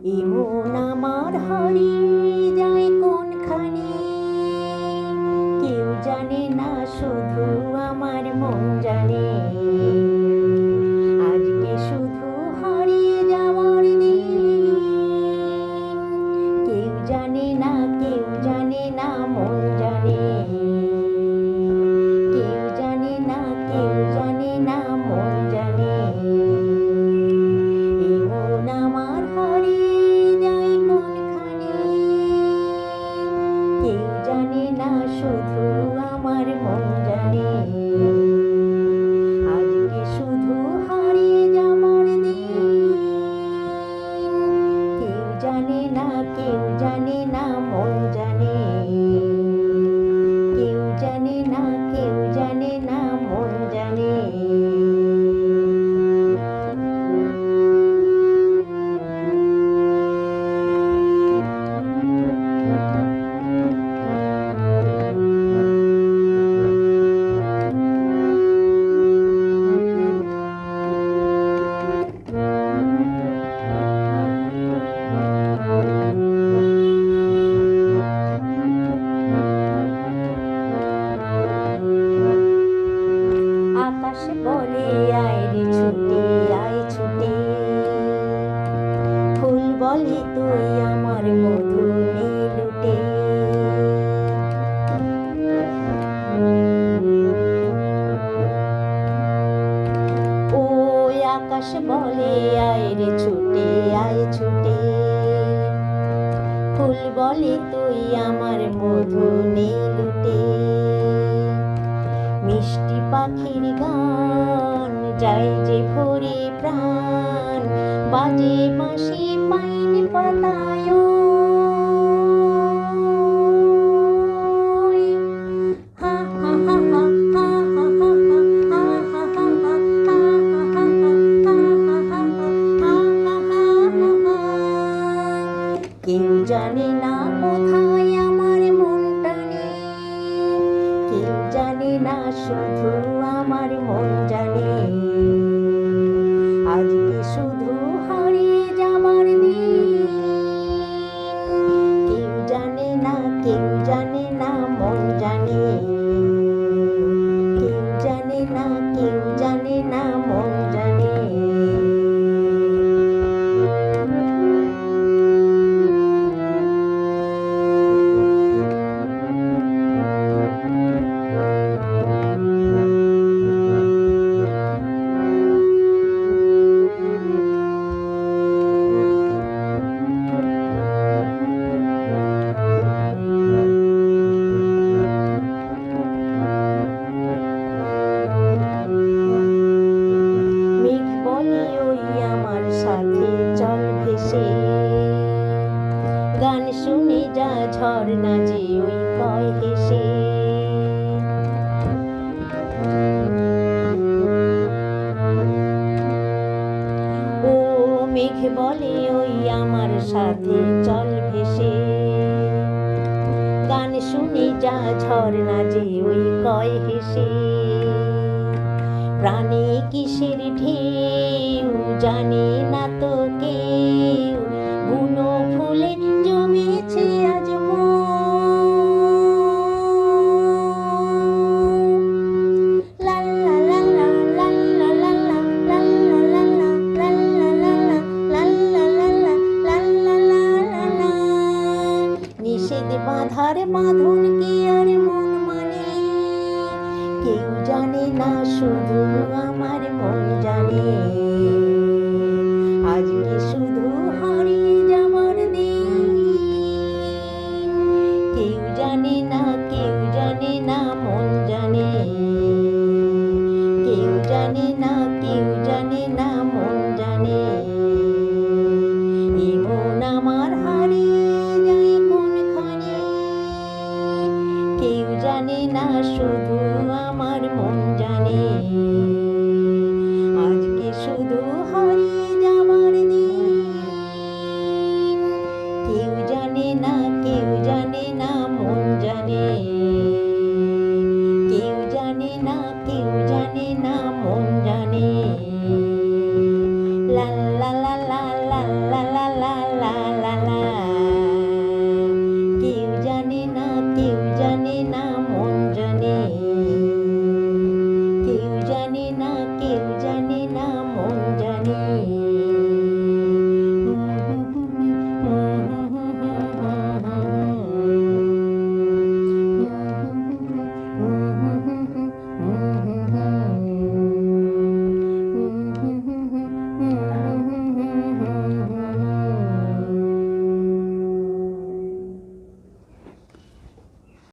এমন আমার হারিয়ে যায় কোনখানে, কেউ জানে না শুধু আমার মন জানে। আজকে শুধু হারিয়ে যাওয়ার দিন, কেউ জানে না, কেউ জানে না, মন জানে। কেউ জানে না, কেউ জানে না, মন জানে। এমন আমার হারিয়ে যায় কোনখানে, কেউ জানে না শুধু আমার মন জানে। আজকে শুধু হারিয়ে যাবার দিন, কেউ জানে না, কেউ জানে না, মন জানে। কেউ জানে না, কেউ জানে না, মন জানে। আকাশ বলে আয় রে ছুটে, আয় ছুটে। ফুল বলে তুই আমার মধু নে লুটে। ওই আকাশ বলে আয় রে ছুটে, আয় ছুটে। ফুল বলে তুই আমার মধু নে লুটে। মিষ্টি পাখির গান যায় যে ভরে প্রাণ, বাজে বাঁশি পাইন পাতায়। হা হা হা হা হা হা হা হা হা হা হা হা। কেউ জানে না কোথায় আমার মনটা নেই, কেউ জানে না শুধু আমার মন জানে। আজকে শুধু হারিয়ে যাবার দিন, কেউ জানে না, কেউ জানে না, মন জানে। কেউ জানে না, কেউ জানে না, মন জানে। সাথে চল ভেসে, গান শুনে যা ঝর্ণা যে ওই কয় হেসে। ও মেঘ বলে ওই আমার সাথে চল ভেসে, গান শুনে যা ঝর্ণা যে ওই কয় হেসে। প্রাণে কিসের ঢেউ জানে না তো কেউ, বুনো ফুলে জমেছে আজ নিষেধ বাঁধার বাঁধন কি আর মন মানে, কেউ জানে না শুধু আমার মন জানে। আজকে শুধু হারিয়ে যাবার দিন, কেউ জানে না, কেউ জানে না, মন জানে। কেউ জানে না, কেউ জানে না, মন জানে। এমন আমার হারিয়ে যায় কোনখানে, কেউ জানে না শুধু আমার মন জানে।